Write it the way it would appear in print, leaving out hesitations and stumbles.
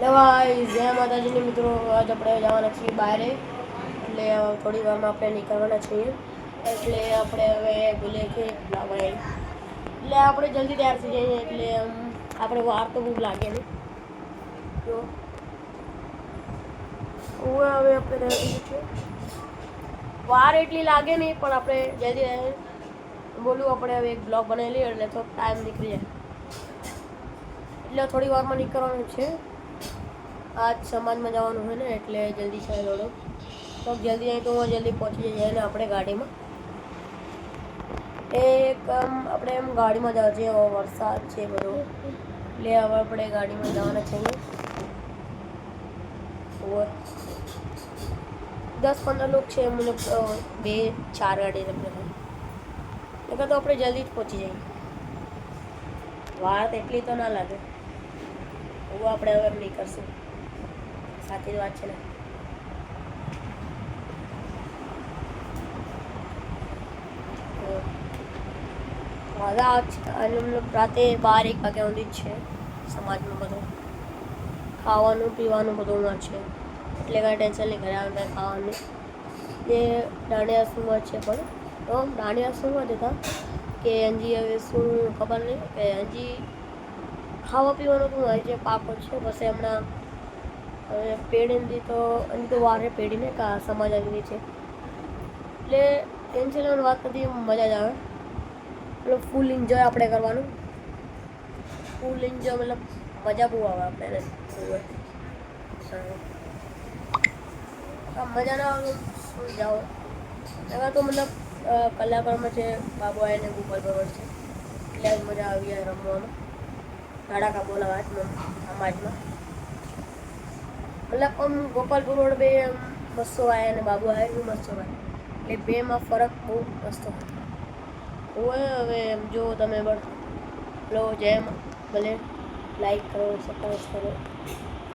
ભાઈ જય માતાજીની મિત્રો, આજ આપણે જવાના છીએ બહાર, એટલે થોડી વારમાં આપણે નીકળવાના છીએ. એટલે આપણે હવે બોલે કે ભાઈ એટલે આપણે જલ્દી તૈયાર થઈ જઈએ, એટલે આપણે વાર તો બહુ લાગે નહીં. તો હવે આપણે તૈયાર થઈ છીએ, વાર એટલી લાગે નહીં, પણ આપણે જલ્દી બોલું આપણે હવે એક બ્લોગ બનાવી લઈએ એટલે થોડોક ટાઈમ નીકળી જાય. એટલે થોડી વારમાં નીકળવાનું છે. આજ સમાજમાં જવાનું હોય ને, એટલે જલ્દી છે થોડો તો જલ્દી અહીં તો જલ્દી પહોંચી જઈએ ને આપણે ગાડીમાં. આપણે એમ ગાડીમાં જવા છીએ, વરસાદ છે બધો, એટલે હવે આપણે ગાડીમાં જવાના છીએ. 10-15 લોકો છે, મને 2-4 ગાડી રમને એટલે તો આપણે જલ્દી જ પહોંચી જઈએ. વાર એટલી તો ના લાગે. હું આપણે હવે એમ નહીં કરશું, સાચી વાત છે ને. મજા રાતે 12-1 વાગ્યા સુધી જ છે સમાજમાં. બધું ખાવાનું પીવાનું બધું છે, એટલે કાંઈ ટેન્શન નહીં. ઘરે આવે ખાવાનું એ દાંડિયા સુંમાં છે, પણ તો દાંડિયા સુંમાં દેતા કે હજી હવે શું ખબર નહીં, કે હજી ખાવા પીવાનું શું હોય છે, પાકો છે. બસ હમણાં હવે પેઢી તો હજી તો વારે પેઢીને સમાજ આવી છે, એટલે ટેન્શન વાત નથી, મજા જ આવે. મતલબ ફૂલ એન્જોય આપણે કરવાનું, ફૂલ એન્જોય મતલબ મજા બહુ આવે આપણે. મજા ના આવે શું જાઓ એવા તો મતલબ કલાકારમાં છે, બાબુ આવીને ગોપાલ બરોબર છે, એટલે મજા આવી જાય રમવામાં. ધડાકા બોલા વાતમાં સમાજમાં મતલબ આમ ગોપાલ બરોડ બે મસ્તો આવે અને બાબુ આવે બહુ મસ્તો આવે, એટલે બેમાં ફરક બહુ મસ્તો હોય. હવે એમ જો તમે લો જેમ ભલે લાઈક કરો, સબસ્ક્રાઈબ કરો.